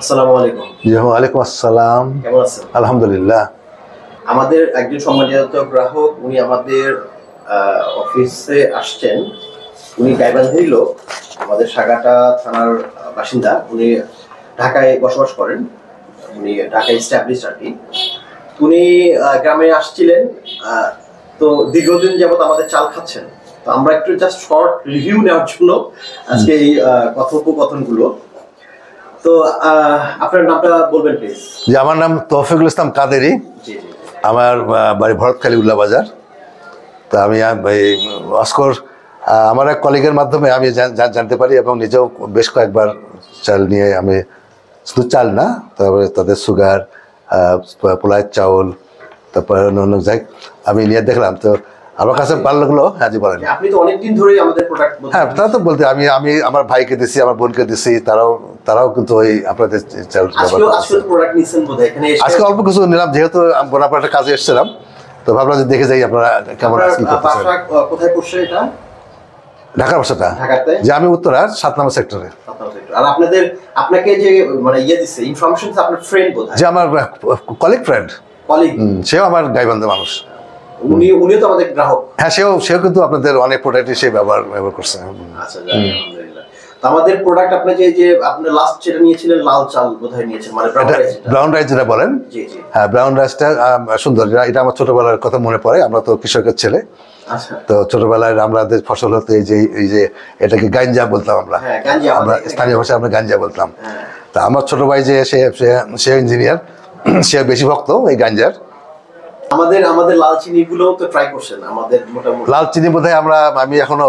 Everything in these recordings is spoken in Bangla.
আসসালামু আলাইকুম। জি, ওয়ালাইকুম আসসালাম। কেমন আছেন? আলহামদুলিল্লাহ। আমাদের একজন সম্মানিত গ্রাহক, উনি আমাদের অফিসে আসছেন। উনি গাইবান্ধারই লোক, আমাদের সাগাটা থানার বাসিন্দা। উনি ঢাকায় বসবাস করেন, উনি ঢাকায় এস্টাবলিশ আর কি। উনি গ্রামে আসছিলেন, তো দীর্ঘদিন যাবত আমাদের চাল খাচ্ছেন। তো আমরা একটু জাস্ট শর্ট রিভিউ নেওয়ার জন্য আজকে এই কথোপকথনগুলো। তো আপনার নামটা বলবেন প্লিজ। জি, আমার নাম তৌফিকুল ইসলাম কাদেরী। জি জি। আমার বাড়ি ভরতখালী উল্লা বাজার। তো আমি অস্কর আমার এক কলিগের মাধ্যমে আমি জানতে পারি এবং নিজেও বেশ কয়েকবার চাল নিয়ে আমি শুধু চাল না, তারপরে তাদের সুগার, পোলাইয়ের চাউল, তারপরে অন্য যাই আমি নিয়ে দেখলাম। তো আমার কাছে ভালো লাগলো। হ্যাঁ জি, বলেন। আপনি তো অনেকদিন ধরেই আমাদের প্রোডাক্ট। হ্যাঁ, তা তো বলতে আমি আমার ভাইকে দিছি, আমার বোনকে দিছি, তারাও কিন্তু ওই আপনাদের চাল আজকে অল্প কিছু নিলাম, যেহেতু বোনাপাড়ার কাজে এসেছিলাম। তো ভাবলাম যে দেখে যাই আপনারা কেমন কি করতেছেন। কোথায় পড়ছে এটা? ঢাকার বাসাটা? যে আমি উত্তরার 7 নম্বর সেক্টরে। আর আপনাকে যে মানে দিছে ইনফরমেশন, আপনার ফ্রেন্ড বোধহয়? যে আমার কলিগ ফ্রেন্ড। সেও আমার গাইবান্ধা মানুষ। উনিও তো আমাদের গ্রাহক। হ্যাঁ, সেও কিন্তু আপনাদের অনেক প্রোডাক্টই সে ব্যবহার করছে। আচ্ছা, আলহামদুলিল্লাহ। তো আমাদের প্রোডাক্ট আপনি যে আপনি লাস্ট যেটা নিয়েছিলেন লাল চাল বোধহয় নিয়েছেন, মানে ব্রাউন রাইস যেটা বলেন। জি জি। হ্যাঁ, ব্রাউন রাইসটা সুন্দর। এটা আমার ছোটবেলার কথা মনে পড়ে। আমরা তো কৃষকের ছেলে। আচ্ছা। তো ছোটবেলায় আমাদের ফসল হতো এই যে এটাকে গাঞ্জা বলতাম আমরা। আমরা স্থানীয় ভাষায় আমরা গাঞ্জা বলতাম। তা আমার ছোট ভাই যে সে ইঞ্জিনিয়ার, সে বেশি ভক্ত এই গাঞ্জার। আমাদের লাল চিনি গুলো তো ট্রাই করছেন? আমাদের মোটামুটি লাল চিনি বোধহয় আমি এখনো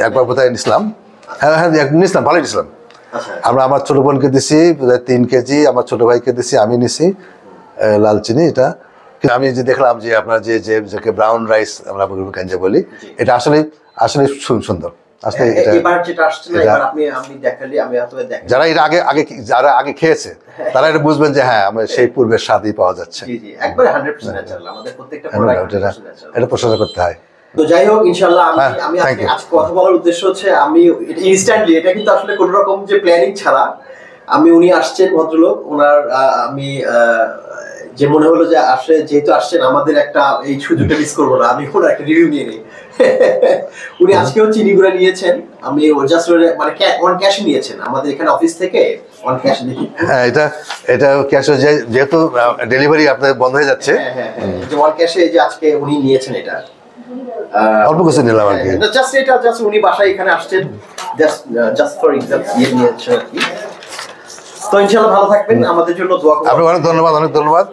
একবার বোধহয় নিছিলাম। হ্যাঁ, নিছিলাম, ভালোই নিছিলাম। আমরা আমার ছোট বোনকে দিছি 3 কেজি, আমার ছোট ভাইকে দিছি, আমি নিছি লাল চিনি। এটা আমি যে দেখলাম যে আপনার যে ব্রাউন রাইস আমরা গাঞ্জা বলি, এটা আসলে সুন্দর। আসলে যারা এর যারা আগে খেয়েছে তারা এটা বুঝবেন যে হ্যাঁ, আমরা সেই পূর্বের স্বাদই পাওয়া যাচ্ছে। এটা প্রশংসা করতে হয়। তো যাই হোক, ইনশাআল্লাহ আমি আজকে কথা বলার উদ্দেশ্য হচ্ছে, আমি ইনস্ট্যান্টলি, এটা কিন্তু আসলে কোন রকম যে প্ল্যানিং ছাড়া উনি আসছেন ভদ্রলোক, ওনার আমি যে মনে হলো যে যেহেতু আসছেন, আমাদের একটা এই সুযোগটা মিস করবো না, আমি ওনার একটা রিভিউ নিয়ে নিই। উনি আজকেও চিনিগুলো নিয়েছেন, আমি জাস্ট মানে অন ক্যাশ নিয়েছেন আমাদের এখানে অফিস থেকে। অন ক্যাশ দেখি। হ্যাঁ, এটা ক্যাশ, যেহেতু ডেলিভারি আপনাদের বন্ধ হয়ে যাচ্ছে। হ্যাঁ, যে অন ক্যাশে যে আজকে উনি নিয়েছেন, এটা অল্প কিছু নিলাম আর কি। জাস্ট উনি বাসায় এখানে আসছেন, জাস্ট ফর এক্সাম্পল নিয়েছেন আর কি। তো ইনশাআল্লাহ ভালো থাকবেন, আমাদের জন্য দোয়া করবেন। আপনাকে অনেক ধন্যবাদ।